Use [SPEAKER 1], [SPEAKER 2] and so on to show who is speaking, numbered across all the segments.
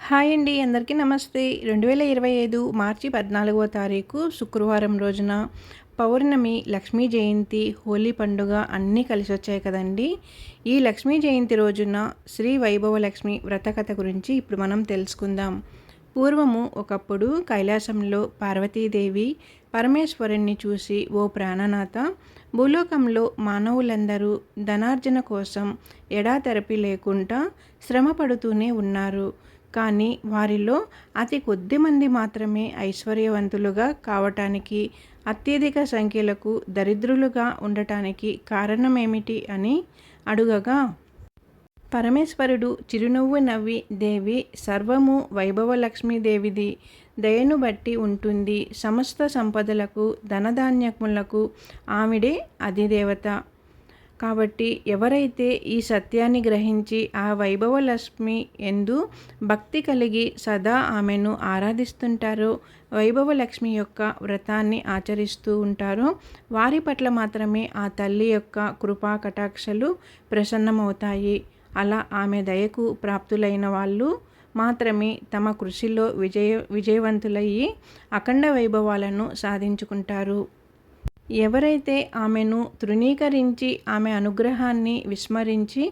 [SPEAKER 1] Hi అండి. అందరికీ నమస్తే. 2025 మార్చి 14వ తారీఖు శుక్రవారం రోజున పౌర్ణమి, లక్ష్మీ జయంతి, హోలీ పండుగ అన్నీ కలిసొచ్చాయి కదండీ! ఈ లక్ష్మీ జయంతి రోజున శ్రీ వైభవలక్ష్మి వ్రతకథ గురించి ఇప్పుడు మనం తెలుసుకుందాం. పూర్వము ఒకప్పుడు కైలాసంలో పార్వతీదేవి పరమేశ్వరుణ్ణి చూసి, ఓ ప్రాణనాథ, భూలోకంలో మానవులందరూ ధనార్జన కోసం ఎడాతెరపి లేకుండా శ్రమ పడుతూనే ఉన్నారు. కానీ వారిలో అతి కొద్ది మంది మాత్రమే ఐశ్వర్యవంతులుగా కావటానికి, అత్యధిక సంఖ్యలకు దరిద్రులుగా ఉండటానికి కారణమేమిటి అని అడుగగా, పరమేశ్వరుడు చిరునవ్వు నవ్వి, దేవి, సర్వము వైభవలక్ష్మీదేవిది దయను బట్టి ఉంటుంది. సమస్త సంపదలకు, ధనధాన్యములకు ఆవిడే అధిదేవత. కాబట్టి ఎవరైతే ఈ సత్యాన్ని గ్రహించి ఆ వైభవలక్ష్మి యందు భక్తి కలిగి సదా ఆమెను ఆరాధిస్తుంటారో, వైభవలక్ష్మి యొక్క వ్రతాన్ని ఆచరిస్తూ ఉంటారో, వారి పట్ల మాత్రమే ఆ తల్లి యొక్క కృపా కటాక్షలు ప్రసన్నమవుతాయి. అలా ఆమె దయకు ప్రాప్తులైన వాళ్ళు మాత్రమే తమ కృషిలో విజయవంతులయ్యి అఖండ వైభవాలను సాధించుకుంటారు. ఎవరైతే ఆమెను తృణీకరించి ఆమె అనుగ్రహాన్ని విస్మరించి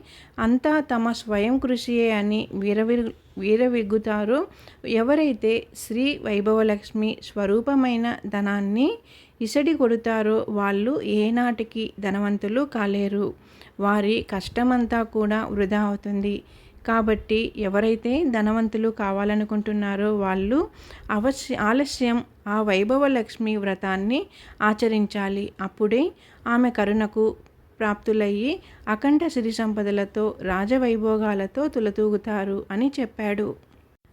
[SPEAKER 1] అంతా తమ స్వయం కృషియే అని వీరవిగుతారో, ఎవరైతే శ్రీ వైభవలక్ష్మి స్వరూపమైన ధనాన్ని ఇసడి కొడతారో వాళ్ళు ఏనాటికి ధనవంతులు కాలేరు. వారి కష్టమంతా కూడా వృధా అవుతుంది. కాబట్టి ఎవరైతే ధనవంతులు కావాలనుకుంటున్నారో వాళ్ళు ఆలస్యం ఆ వైభవలక్ష్మి వ్రతాన్ని ఆచరించాలి. అప్పుడే ఆమె కరుణకు ప్రాప్తులయ్యి అఖండ సిరి సంపదలతో, రాజవైభోగాలతో తులతూగుతారు అని చెప్పాడు.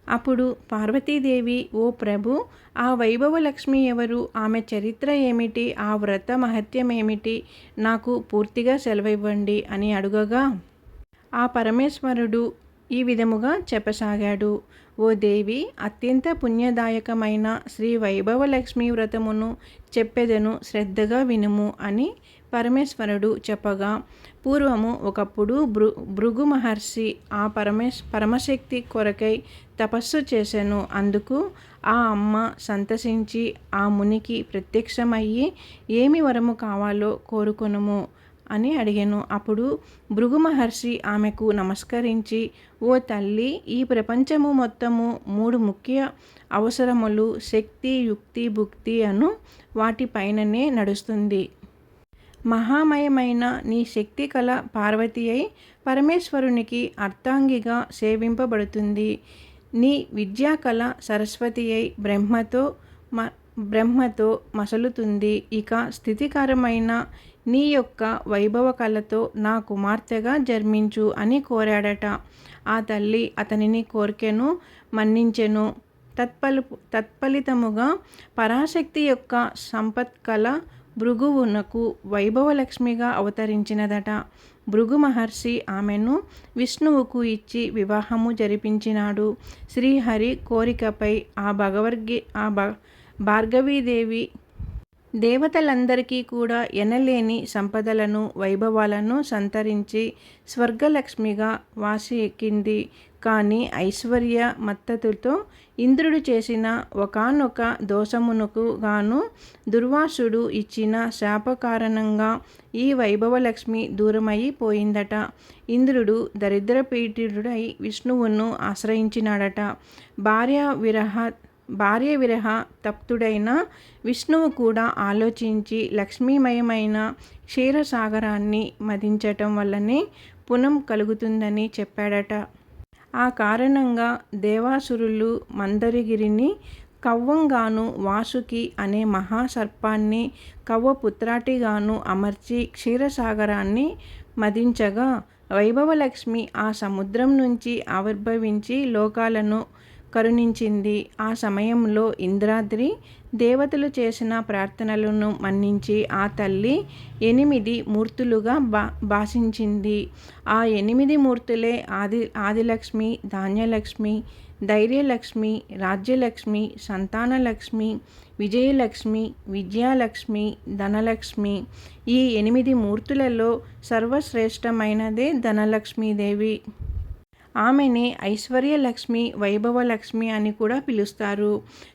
[SPEAKER 1] అప్పుడు పార్వతీదేవి, ఓ ప్రభు, ఆ వైభవలక్ష్మి ఎవరు? ఆమె చరిత్ర ఏమిటి? ఆ వ్రత మహత్యమేమిటి? నాకు పూర్తిగా సెలవివ్వండి అని అడుగగా, ఆ పరమేశ్వరుడు ఈ విధముగా చెప్పసాగాడు. ఓ దేవి, అత్యంత పుణ్యదాయకమైన శ్రీ వైభవలక్ష్మి వ్రతమును చెప్పెదను, శ్రద్ధగా వినుము అని పరమేశ్వరుడు చెప్పగా, పూర్వము ఒకప్పుడు భృగు మహర్షి ఆ పరమశక్తి కొరకై తపస్సు చేసెను. అందుకు ఆ అమ్మ సంతసించి ఆ మునికి ప్రత్యక్షమయ్యి, ఏమి వరము కావాలో కోరుకొనుము అని అడిగాను. అప్పుడు భృగు మహర్షి ఆమెకు నమస్కరించి, ఓ తల్లి, ఈ ప్రపంచము మొత్తము 3 ముఖ్య అవసరములు శక్తి, యుక్తి, భుక్తి అను వాటిపైననే నడుస్తుంది. మహామయమైన నీ శక్తి కల పార్వతి అయి పరమేశ్వరునికి అర్ధాంగిగా సేవింపబడుతుంది. నీ విద్యా కళ సరస్వతి అయి బ్రహ్మతో మసలుతుంది. ఇక స్థితికరమైన నీ యొక్క వైభవ కళతో నా కుమార్తెగా జన్మించు అని కోరాడట. ఆ తల్లి అతనిని కోర్కెను, మన్నించెను. తత్ఫలితముగా పరాశక్తి యొక్క సంపత్కళ భృగువునకు వైభవలక్ష్మిగా అవతరించినదట. భృగు మహర్షి ఆమెను విష్ణువుకు ఇచ్చి వివాహము జరిపించినాడు. శ్రీహరి కోరికపై ఆ భార్గవీదేవి దేవతలందరికీ కూడా ఎనలేని సంపదలను, వైభవాలను సంతరించి స్వర్గలక్ష్మిగా వాసి ఎక్కింది. కానీ ఐశ్వర్య మత్తతుతో ఇంద్రుడు చేసిన ఒకానొక దోషమునకు గాను దుర్వాసుడు ఇచ్చిన శాప కారణంగా ఈ వైభవలక్ష్మి దూరమయి పోయిందట. ఇంద్రుడు దరిద్రపీడితుడై విష్ణువును ఆశ్రయించినాడట. భార్య విరహ తప్తుడైన విష్ణువు కూడా ఆలోచించి లక్ష్మీమయమైన క్షీరసాగరాన్ని మదించటం వల్లనే పుణ్యం కలుగుతుందని చెప్పాడట. ఆ కారణంగా దేవాసురులు మందరగిరిని కవ్వంగాను, వాసుకి అనే మహాసర్పాన్ని కవ్వపుత్రాటిగాను అమర్చి క్షీరసాగరాన్ని మదించగా, వైభవలక్ష్మి ఆ సముద్రం నుంచి ఆవిర్భవించి లోకాలను కరుణించింది. ఆ సమయంలో ఇంద్రాద్రి దేవతలు చేసిన ప్రార్థనలను మన్నించి ఆ తల్లి 8 మూర్తులుగా భాషించింది. ఆ 8 మూర్తులే ఆదిలక్ష్మి, ధాన్యలక్ష్మి, ధైర్యలక్ష్మి, రాజ్యలక్ష్మి, సంతానలక్ష్మి, విజయలక్ష్మి, విద్యాలక్ష్మి, ధనలక్ష్మి. ఈ 8 మూర్తులలో సర్వశ్రేష్టమైనదే ధనలక్ష్మీదేవి. ఆమెని ఐశ్వర్యలక్ష్మి, వైభవలక్ష్మి అని కూడా పిలుస్తారు.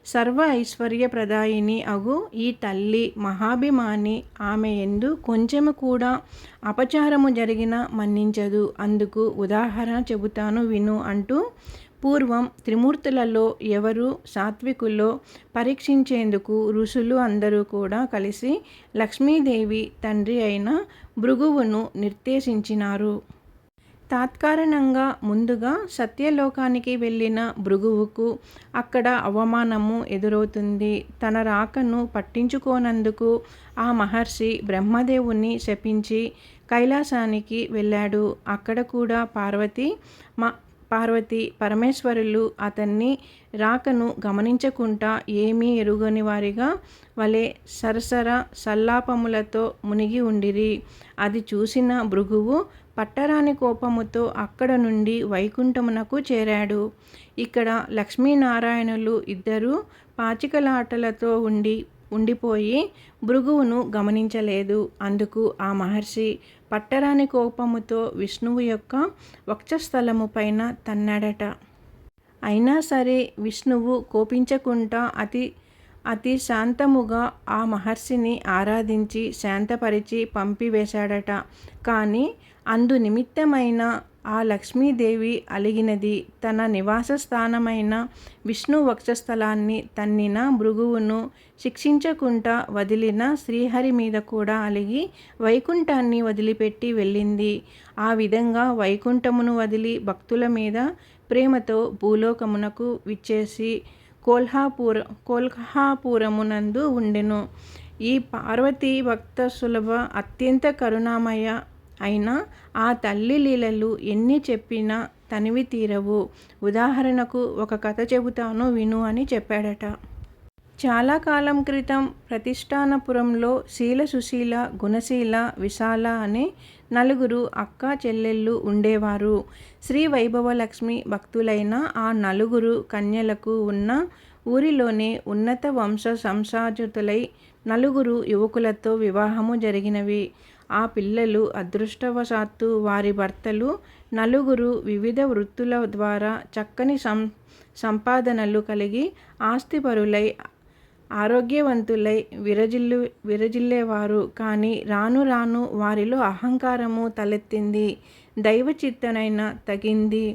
[SPEAKER 1] సర్వ ఐశ్వర్య ప్రదాయిని అగు ఈ తల్లి మహాభిమాని. ఆమె యందు కొంచెము కూడా అపచారము జరిగిన మన్నించదు. అందుకు ఉదాహరణ చెబుతాను విను అంటూ పూర్వం త్రిమూర్తులలో ఎవరు సాత్వికులో పరీక్షించేందుకు ఋషులు అందరూ కూడా కలిసి లక్ష్మీదేవి తండ్రి అయిన భృగువును నిర్దేశించినారు. తాత్కారణంగా ముందుగా సత్యలోకానికి వెళ్ళిన భృగువుకు అక్కడ అవమానము ఎదురవుతుంది. తన రాకను పట్టించుకోనందుకు ఆ మహర్షి బ్రహ్మదేవుని శపించి కైలాసానికి వెళ్ళాడు. అక్కడ కూడా పార్వతి పరమేశ్వరులు అతన్ని రాకను గమనించకుండా ఏమీ ఎరుగని వారిగా వలె సరసర సల్లాపములతో మునిగి ఉండిరి. అది చూసిన భృగువు పట్టరాని కోపముతో అక్కడ నుండి వైకుంఠమునకు చేరాడు. ఇక్కడ లక్ష్మీనారాయణులు ఇద్దరూ పాచికలాటలతో ఉండిపోయి భృగువును గమనించలేదు. అందుకు ఆ మహర్షి పట్టరాని కోపముతో విష్ణువు యొక్క వక్షస్థలము పైన తన్నాడట. అయినా సరే విష్ణువు కోపించకుండా అతి శాంతముగా ఆ మహర్షిని ఆరాధించి శాంతపరిచి పంపివేశాడట. కానీ అందు నిమిత్తమైన ఆ లక్ష్మీదేవి అలిగినది. తన నివాస స్థానమైన విష్ణు వక్షస్థలాన్ని తన్నిన భృగువును శిక్షించకుండా వదిలిన శ్రీహరి మీద కూడా అలిగి వైకుంఠాన్ని వదిలిపెట్టి వెళ్ళింది. ఆ విధంగా వైకుంఠమును వదిలి భక్తుల మీద ప్రేమతో భూలోకమునకు విచ్చేసి కోల్హాపురమునందు ఉండెను. ఈ పార్వతీ భక్త సులభ అత్యంత కరుణామయ అయినా ఆ తల్లి లీలలు ఎన్ని చెప్పినా తనివి తీరవు. ఉదాహరణకు ఒక కథ చెబుతాను విను అని చెప్పాడట. చాలా కాలం క్రితం ప్రతిష్టానపురంలో శీల, సుశీల, గుణశీల, విశాల అనే నలుగురు అక్క చెల్లెళ్ళు ఉండేవారు. శ్రీ వైభవలక్ష్మి భక్తులైన ఆ నలుగురు కన్యలకు ఉన్న ఊరిలోనే ఉన్నత వంశ సంసాజుతులై నలుగురు యువకులతో వివాహము జరిగినవి. ఆ పిల్లలు అదృష్టవశాత్తు వారి భర్తలు నలుగురు వివిధ వృత్తుల ద్వారా చక్కని సంపాదనలు కలిగి ఆస్తిపరులై ఆరోగ్యవంతులై విరజిల్లేవారు. కానీ రాను రాను వారిలో అహంకారము తలెత్తింది. దైవచిత్తనైన తగింది.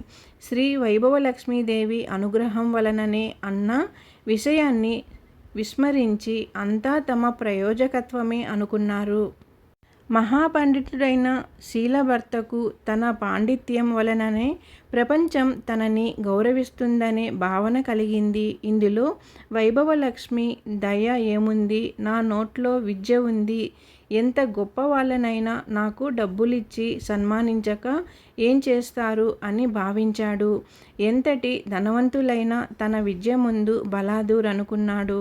[SPEAKER 1] శ్రీ వైభవలక్ష్మీదేవి అనుగ్రహం వలననే అన్న విషయాన్ని విస్మరించి అంతా తమ ప్రయోజకత్వమే అనుకున్నారు. మహాపండితుడైన శీలభర్తకు తన పాండిత్యం వలననే ప్రపంచం తనని గౌరవిస్తుందనే భావన కలిగింది. ఇందులో వైభవలక్ష్మి దయ ఏముంది? నా నోట్లో విద్య ఉంది. ఎంత గొప్ప వాళ్ళనైనా నాకు డబ్బులిచ్చి సన్మానించక ఏం చేస్తారు అని భావించాడు. ఎంతటి ధనవంతులైనా తన విద్య ముందు బలాదూరనుకున్నాడు.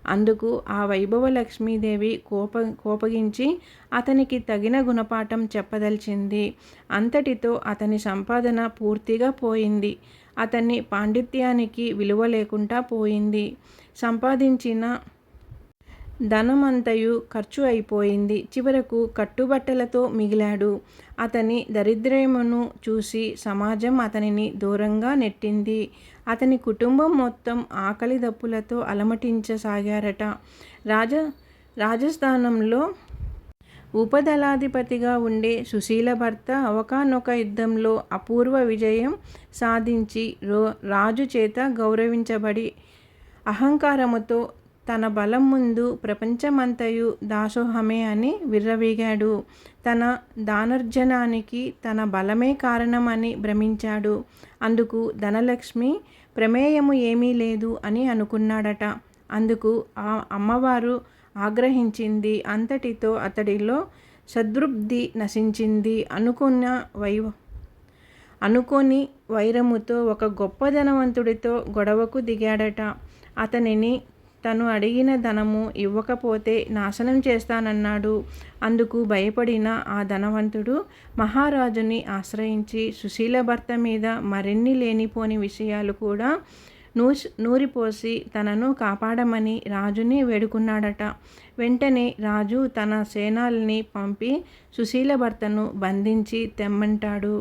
[SPEAKER 1] అందుకు ఆ వైభవలక్ష్మీదేవి కోపగించి అతనికి తగిన గుణపాఠం చెప్పదలిచింది. అంతటితో అతని సంపాదన పూర్తిగా పోయింది. అతని పాండిత్యానికి విలువ లేకుండా పోయింది. సంపాదించిన ధనమంతయు ఖర్చు అయిపోయింది. చివరకు కట్టుబట్టలతో మిగిలాడు. అతని దరిద్రమును చూసి సమాజం అతనిని దూరంగా నెట్టింది. అతని కుటుంబం మొత్తం ఆకలి దప్పులతో అలమటించసాగారట. రాజస్థానంలో ఉపదళాధిపతిగా ఉండే సుశీల భర్త ఒకానొక యుద్ధంలో అపూర్వ విజయం సాధించి రాజు చేత గౌరవించబడి అహంకారముతో తన బలం ముందు ప్రపంచమంతయు దాసోహమే అని విర్రవీగాడు. తన దానార్జనానికి తన బలమే కారణమని భ్రమించాడు. అందుకు ధనలక్ష్మి ప్రమేయము ఏమీ లేదు అని అనుకున్నాడట. అందుకు ఆ అమ్మవారు ఆగ్రహించింది. అంతటితో అతడిలో సద్బుద్ధి నశించింది. అనుకోని వైరముతో ఒక గొప్ప ధనవంతుడితో గొడవకు దిగాడట. అతనిని తను అడిగిన ధనము ఇవ్వకపోతే నాశనం చేస్తానన్నాడు. అందుకు భయపడిన ఆ ధనవంతుడు మహారాజుని ఆశ్రయించి సుశీల భర్త మీద మరిన్ని లేనిపోని విషయాలు కూడా నూరిపోసి తనను కాపాడమని రాజుని వేడుకున్నాడట. వెంటనే రాజు తన సేనాల్ని పంపి సుశీల భర్తను బంధించి తెమ్మంటాడు.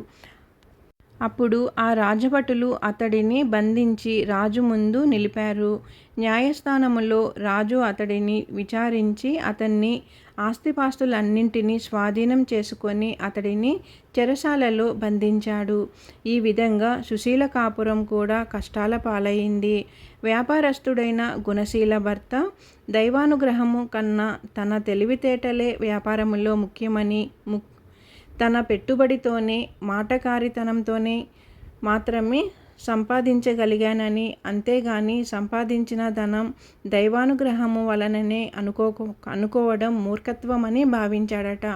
[SPEAKER 1] అప్పుడు ఆ రాజభటులు అతడిని బంధించి రాజు ముందు నిలిపారు. న్యాయస్థానములో రాజు అతడిని విచారించి అతన్ని ఆస్తిపాస్తులన్నింటినీ స్వాధీనం చేసుకొని అతడిని చెరసాలలో బంధించాడు. ఈ విధంగా సుశీల కాపురం కూడా కష్టాల పాలైంది. వ్యాపారస్తుడైన గుణశీల భర్త దైవానుగ్రహము కన్నా తన తెలివితేటలే వ్యాపారములో ముఖ్యమని, తన పెట్టుబడితోనే మాటకారితనంతోనే మాత్రమే సంపాదించగలిగానని, అంతేగాని సంపాదించిన ధనం దైవానుగ్రహము వలననే అనుకోవడం మూర్ఖత్వమని భావించాడట.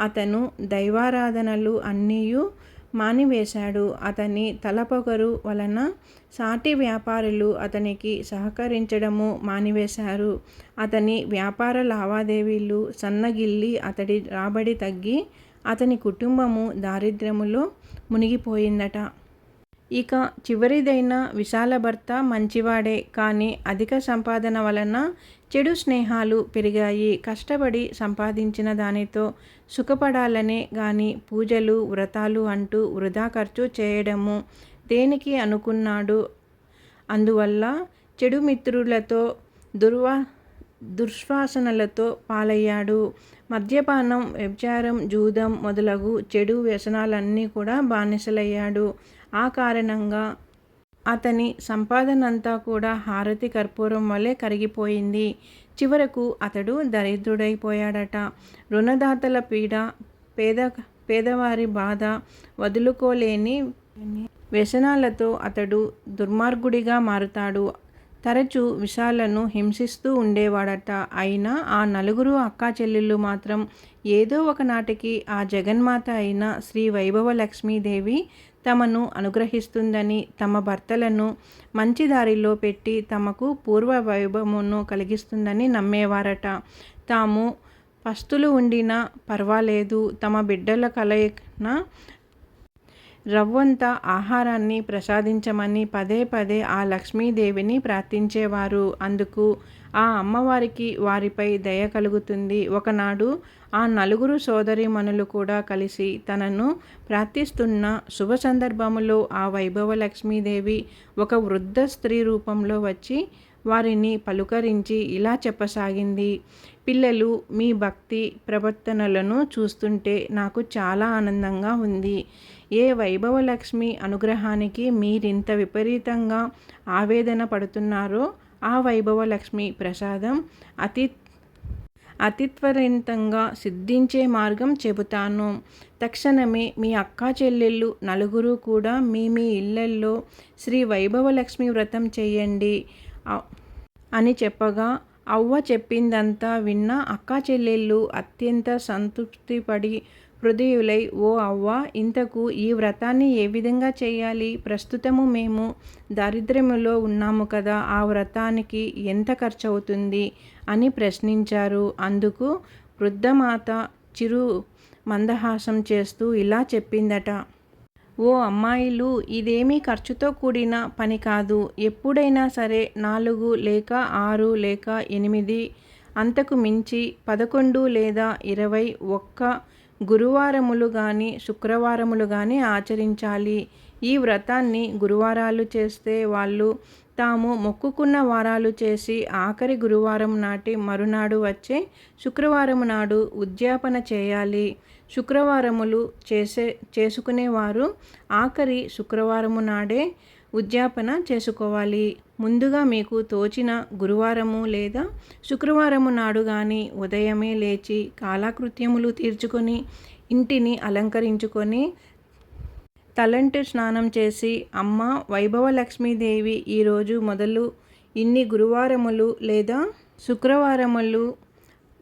[SPEAKER 1] అతను దైవారాధనలు అన్నీయూ మానివేశాడు. అతని తలపొగరు వలన సాటి వ్యాపారులు అతనికి సహకరించడము మానివేశారు. అతని వ్యాపార లావాదేవీలు సన్నగిల్లి అతడి రాబడి తగ్గి అతని కుటుంబము దారిద్ర్యములో మునిగిపోయిందట. ఇక చివరిదైన విశాల భర్త మంచివాడే, కానీ అధిక సంపాదన వలన చెడు స్నేహాలు పెరిగాయి. కష్టపడి సంపాదించిన దానితో సుఖపడాలనే గాని పూజలు వ్రతాలు అంటూ వృధా ఖర్చు చేయడము దేనికి అనుకున్నాడు. అందువల్ల చెడు మిత్రులతో దుశ్వాసనలతో పాలయ్యాడు. మద్యపానం, వ్యభిచారం, జూదం మొదలగు చెడు వ్యసనాలన్నీ కూడా బానిసలయ్యాడు. ఆ కారణంగా అతని సంపాదనంతా కూడా హారతి కర్పూరం వలె కరిగిపోయింది. చివరకు అతడు దరిద్రుడైపోయాడట. రుణదాతల పీడ, పేదవారి బాధ, వదులుకోలేని వ్యసనాలతో అతడు దుర్మార్గుడిగా మారుతాడు. తరచూ విశాలను హింసిస్తూ ఉండేవాడట. అయినా ఆ నలుగురు అక్కా చెల్లెళ్ళు మాత్రం ఏదో ఒకనాటికి ఆ జగన్మాత అయిన శ్రీ వైభవలక్ష్మీదేవి తమను అనుగ్రహిస్తుందని, తమ భర్తలను మంచి దారిలో పెట్టి తమకు పూర్వ వైభవమును కలిగిస్తుందని నమ్మేవారట. తాము పస్తులు ఉండినా పర్వాలేదు, తమ బిడ్డల కలయిన రవ్వంత ఆహారాన్ని ప్రసాదించమని పదే పదే ఆ లక్ష్మీదేవిని ప్రార్థించేవారు. అందుకు ఆ అమ్మవారికి వారిపై దయ కలుగుతుంది. ఒకనాడు ఆ నలుగురు సోదరీమణులు కూడా కలిసి తనను ప్రార్థిస్తున్న శుభ సందర్భములో ఆ వైభవలక్ష్మీదేవి ఒక వృద్ధ స్త్రీ రూపంలో వచ్చి వారిని పలుకరించి ఇలా చెప్పసాగింది: పిల్లలు, మీ భక్తి ప్రవర్తనలను చూస్తుంటే నాకు చాలా ఆనందంగా ఉంది. ఏ వైభవలక్ష్మి అనుగ్రహానికి మీరింత విపరీతంగా ఆవేదన పడుతున్నారో ఆ వైభవలక్ష్మి ప్రసాదం అతి త్వరితంగా సిద్ధించే మార్గం చెబుతాను. తక్షణమే మీ అక్కా చెల్లెళ్ళు నలుగురు కూడా మీ ఇళ్లల్లో శ్రీ వైభవలక్ష్మి వ్రతం చేయండి అని చెప్పగా, అవ్వ చెప్పిందంతా విన్న అక్కా చెల్లెళ్ళు అత్యంత సంతృప్తిపడి హృదయులై, ఓ అవ్వ, ఇంతకు ఈ వ్రతాన్ని ఏ విధంగా చేయాలి? ప్రస్తుతము మేము దారిద్ర్యములో ఉన్నాము కదా, ఆ వ్రతానికి ఎంత ఖర్చు అవుతుంది అని ప్రశ్నించారు. అందుకు వృద్ధమాత చిరు మందహాసం చేస్తూ ఇలా చెప్పిందట: ఓ అమ్మాయిలు, ఇదేమీ ఖర్చుతో కూడిన పని కాదు. ఎప్పుడైనా సరే 4 లేక 6 లేక 8, అంతకు మించి 11 లేదా 21 గురువారములు గాని శుక్రవారములు గాని ఆచరించాలి. ఈ వ్రతాన్ని గురువారాలు చేస్తే వాళ్ళు తాము మొక్కుకున్న వారాలు చేసి ఆఖరి గురువారం నాటి మరునాడు వచ్చే శుక్రవారము నాడు ఉద్యాపన చేయాలి. శుక్రవారములు చేసుకునేవారు ఆఖరి శుక్రవారము నాడే ఉద్యాపన చేసుకోవాలి. ముందుగా మీకు తోచిన గురువారము లేదా శుక్రవారము నాడు కానీ ఉదయమే లేచి కాలకృత్యములు తీర్చుకొని ఇంటిని అలంకరించుకొని తలంటు స్నానం చేసి, అమ్మ వైభవలక్ష్మీదేవి, ఈరోజు మొదలు ఇన్ని గురువారములు లేదా శుక్రవారములు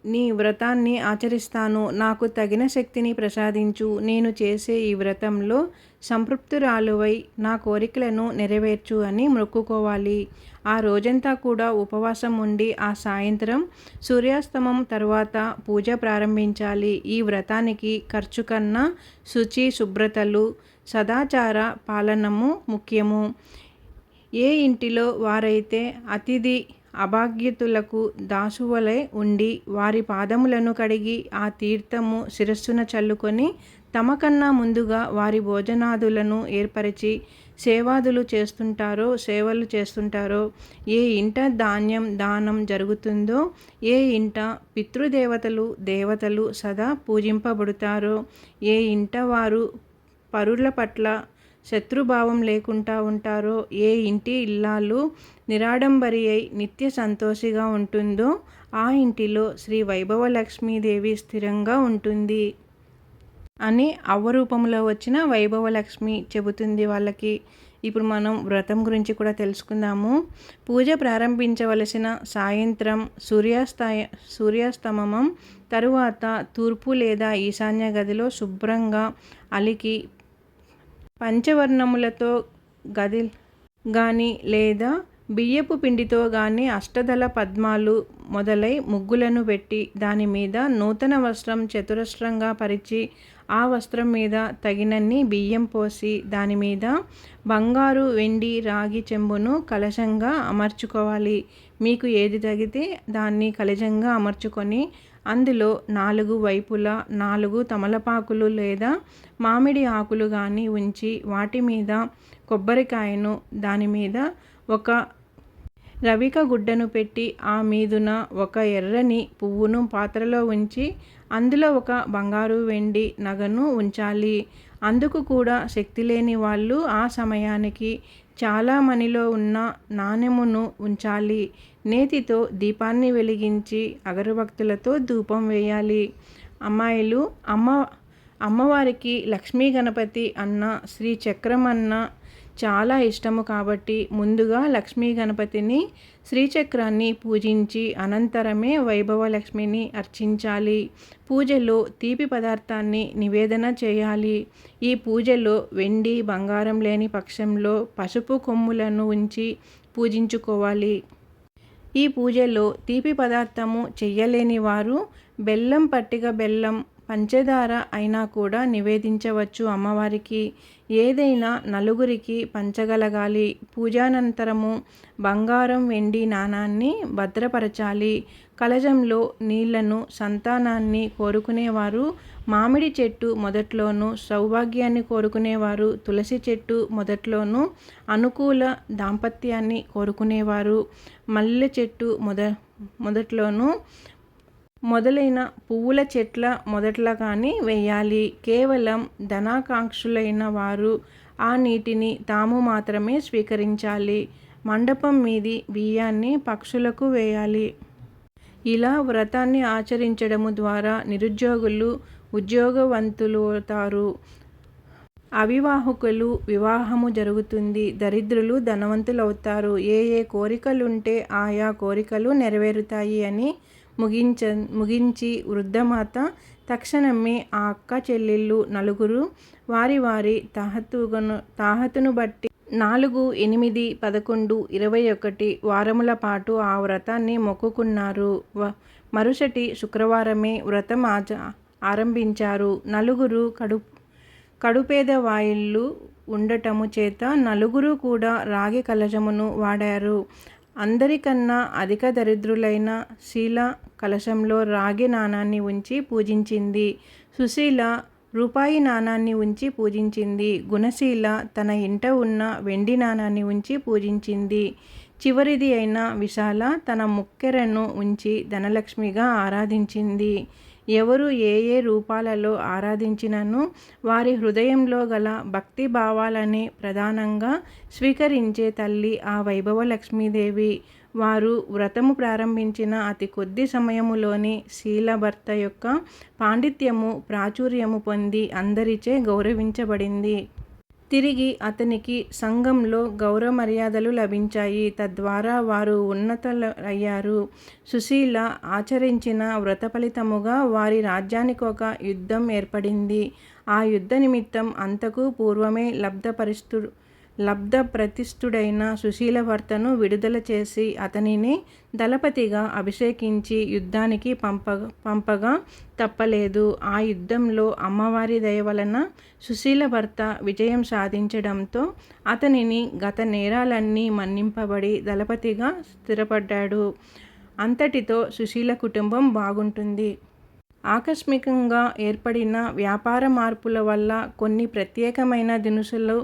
[SPEAKER 1] నీ వ్రతాన్ని ఆచరిస్తాను. నాకు తగిన శక్తిని ప్రసాదించు. నేను చేసే ఈ వ్రతంలో సంతృప్తురాలువై నా కోరికలను నెరవేర్చు అని మొక్కుకోవాలి. ఆ రోజంతా కూడా ఉపవాసం ఉండి ఆ సాయంత్రం సూర్యాస్తమం తర్వాత పూజ ప్రారంభించాలి. ఈ వ్రతానికి ఖర్చు కన్నా శుచి, శుభ్రతలు, సదాచార పాలనము ముఖ్యము. ఏ ఇంటిలో వారైతే అతిథి అభాగ్యతులకు దాసువలే ఉండి వారి పాదములను కడిగి ఆ తీర్థము శిరస్సున చల్లుకొని తమకన్నా ముందుగా వారి భోజనాదులను ఏర్పరిచి సేవలు చేస్తుంటారో, ఏ ఇంట ధాన్యం దానం జరుగుతుందో, ఏ ఇంట దేవతలు సదా పూజింపబడుతారో, ఏ ఇంట వారు పరుల పట్ల శత్రుభావం లేకుండా ఉంటారో, ఏ ఇంటి ఇల్లాలు నిరాడంబరి అయి నిత్య సంతోషిగా ఉంటుందో, ఆ ఇంటిలో శ్రీ వైభవలక్ష్మీదేవి స్థిరంగా ఉంటుంది అని అవ్వరూపంలో వచ్చిన వైభవలక్ష్మి చెబుతుంది వాళ్ళకి. ఇప్పుడు మనం వ్రతం గురించి కూడా తెలుసుకుందాము. పూజ ప్రారంభించవలసిన సాయంత్రం సూర్యాస్తమనం తరువాత తూర్పు లేదా ఈశాన్య గదిలో శుభ్రంగా అలికి పంచవర్ణములతో గది గాని లేదా బియ్యపు పిండితో గాని అష్టదళ పద్మాలు మొదలై ముగ్గులను పెట్టి దాని మీద నూతన వస్త్రం చతురస్రంగా పరిచి ఆ వస్త్రం మీద తగినన్ని బియ్యం పోసి దాని మీద బంగారు, వెండి, రాగి చెంబును కలశంగా అమర్చుకోవాలి. మీకు ఏది తగితే దాన్ని కలశంగా అమర్చుకొని అందులో 4 వైపులా 4 తమలపాకులు లేదా మామిడి ఆకులు కానీ ఉంచి వాటి మీద కొబ్బరికాయను, దాని మీద ఒక రవిక గుడ్డను పెట్టి ఆ మీదున ఒక ఎర్రని పువ్వును పాత్రలో ఉంచి అందులో ఒక బంగారు, వెండి నగను ఉంచాలి. అందుకు కూడా శక్తి లేని వాళ్ళు ఆ సమయానికి చాలా మణిలో ఉన్న నాణెమును ఉంచాలి. నేతితో దీపాన్ని వెలిగించి అగరబత్తులతో ధూపం వేయాలి. అమ్మాయిలు అమ్మవారికి లక్ష్మీ గణపతి అన్న, శ్రీచక్రం అన్న చాలా ఇష్టము కాబట్టి ముందుగా లక్ష్మీ గణపతిని, శ్రీచక్రాన్ని పూజించి అనంతరమే వైభవలక్ష్మిని అర్చించాలి. పూజలో తీపి పదార్థాన్ని నివేదన చేయాలి. ఈ పూజలో వెండి, బంగారం లేని పక్షంలో పసుపు కొమ్ములను ఉంచి పూజించుకోవాలి. ఈ పూజలో తీపి పదార్థము చెయ్యలేని వారు బెల్లం, పట్టిక బెల్లం, పంచదార అయినా కూడా నివేదించవచ్చు అమ్మవారికి. ఏదైనా నలుగురికి పంచగలగాలి. పూజానంతరము బంగారం, వెండి నాణాన్ని భద్రపరచాలి. కలశంలో నీళ్లను సంతానాన్ని కోరుకునేవారు మామిడి చెట్టు మొదట్లోనూ, సౌభాగ్యాన్ని కోరుకునేవారు తులసి చెట్టు మొదట్లోనూ, అనుకూల దాంపత్యాన్ని కోరుకునేవారు మల్లె చెట్టు మొదట్లోనూ మొదలైన పువ్వుల చెట్ల మొదట్ల కానీ వేయాలి. కేవలం ధనాకాంక్షులైన వారు ఆ నీటిని తాము మాత్రమే స్వీకరించాలి. మండపం మీది బియ్యాన్ని పక్షులకు వేయాలి. ఇలా వ్రతాన్ని ఆచరించడము ద్వారా నిరుద్యోగులు ఉద్యోగవంతులవుతారు, అవివాహకులు వివాహము జరుగుతుంది, దరిద్రులు ధనవంతులవుతారు, ఏ కోరికలుంటే ఆయా కోరికలు నెరవేరుతాయి అని ముగించి వృద్ధమాత తక్షణమే ఆ అక్క చెల్లెళ్ళు నలుగురు వారి వారి తాహతును బట్టి 4, 8, 11, 21 వారముల పాటు ఆ వ్రతాన్ని మొక్కుకున్నారు. మరుసటి శుక్రవారమే వ్రతం ఆరంభించారు. నలుగురు కడుపేదవాయిళ్ళు ఉండటము చేత నలుగురు కూడా రాగి కలశమును వాడారు. అందరికన్నా అధిక దరిద్రులైన శీల కలశంలో రాగి నాణాన్ని ఉంచి పూజించింది. సుశీల రూపాయి నాణాన్ని ఉంచి పూజించింది. గుణశీల తన ఇంట ఉన్న వెండి నాణాన్ని ఉంచి పూజించింది. చివరిది అయిన విశాల తన ముక్కెరను ఉంచి ధనలక్ష్మిగా ఆరాధించింది. ఎవరు ఏ రూపాలలో ఆరాధించినను వారి హృదయంలో గల భక్తి భావాలని ప్రధానంగా స్వీకరించే తల్లి ఆ వైభవలక్ష్మీదేవి. వారు వ్రతము ప్రారంభించిన అతి కొద్ది సమయములోని శీల భర్త యొక్క పాండిత్యము ప్రాచుర్యము పొంది అందరిచే గౌరవించబడింది. తిరిగి అతనికి సంఘంలో గౌరవ మర్యాదలు లభించాయి. తద్వారా వారు ఉన్నతులయ్యారు. సుశీల ఆచరించిన వ్రత ఫలితముగా వారి రాజ్యానికి ఒక యుద్ధం ఏర్పడింది. ఆ యుద్ధ నిమిత్తం అంతకు పూర్వమే లబ్ధప్రతిష్ఠుడైన సుశీల భర్తను విడుదల చేసి అతనిని దళపతిగా అభిషేకించి యుద్ధానికి పంపగా తప్పలేదు. ఆ యుద్ధంలో అమ్మవారి దయ వలన సుశీల భర్త విజయం సాధించడంతో అతనిని గత నేరాలన్నీ మన్నింపబడి దళపతిగా స్థిరపడ్డాడు. అంతటితో సుశీల కుటుంబం బాగుంటుంది. ఆకస్మికంగా ఏర్పడిన వ్యాపార మార్పుల వల్ల కొన్ని ప్రత్యేకమైన దినుసులు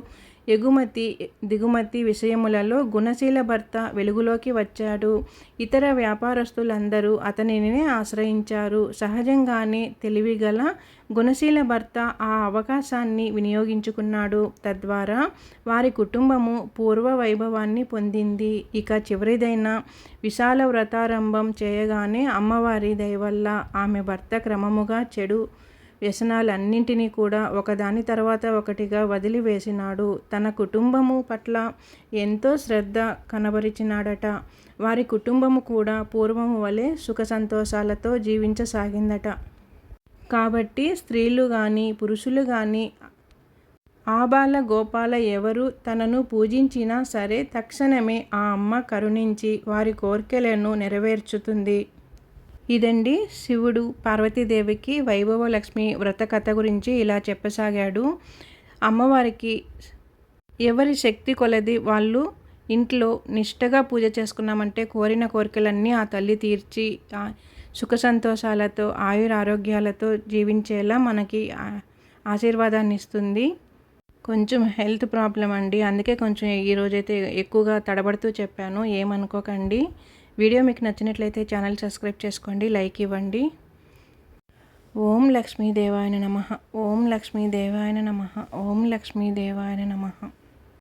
[SPEAKER 1] ఎగుమతి దిగుమతి విషయములలో గుణశీల భర్త వెలుగులోకి వచ్చాడు. ఇతర వ్యాపారస్తులందరూ అతనిని ఆశ్రయించారు. సహజంగానే తెలివిగల గుణశీల భర్త ఆ అవకాశాన్ని వినియోగించుకున్నాడు. తద్వారా వారి కుటుంబము పూర్వ వైభవాన్ని పొందింది. ఇక చివరిదైన విశాల వ్రతారంభం చేయగానే అమ్మవారి దయవల్ల ఆమె భర్త క్రమముగా చెడు వ్యసనాలన్నింటినీ కూడా ఒకదాని తర్వాత ఒకటిగా వదిలివేసినాడు. తన కుటుంబము పట్ల ఎంతో శ్రద్ధ కనబరిచినాడట. వారి కుటుంబము కూడా పూర్వము వలె సుఖ సంతోషాలతో జీవించసాగిందట. కాబట్టి స్త్రీలు కానీ పురుషులు కానీ ఆబాల గోపాల ఎవరు తనను పూజించినా సరే తక్షణమే ఆ అమ్మ కరుణించి వారి కోరికలను నెరవేర్చుతుంది. ఇదండి శివుడు పార్వతీదేవికి వైభవ లక్ష్మి వ్రత కథ గురించి ఇలా చెప్పసాగాడు. అమ్మవారికి ఎవరి శక్తి కొలది వాళ్ళు ఇంట్లో నిష్టగా పూజ చేసుకున్నామంటే కోరిన కోరికలన్నీ ఆ తల్లి తీర్చి సుఖ సంతోషాలతో ఆయురారోగ్యాలతో జీవించేలా మనకి ఆశీర్వాదాన్ని ఇస్తుంది. కొంచెం హెల్త్ ప్రాబ్లం అండి, అందుకే కొంచెం ఈరోజైతే ఎక్కువగా తడబడుతూ చెప్పాను, ఏమనుకోకండి. వీడియో మీకు నచ్చినట్లయితే ఛానల్ సబ్స్క్రైబ్ చేసుకోండి, లైక్ ఇవ్వండి. ఓం లక్ష్మీదేవాయ నమః. ఓం లక్ష్మీదేవాయ నమః. ఓం లక్ష్మీదేవాయ నమః.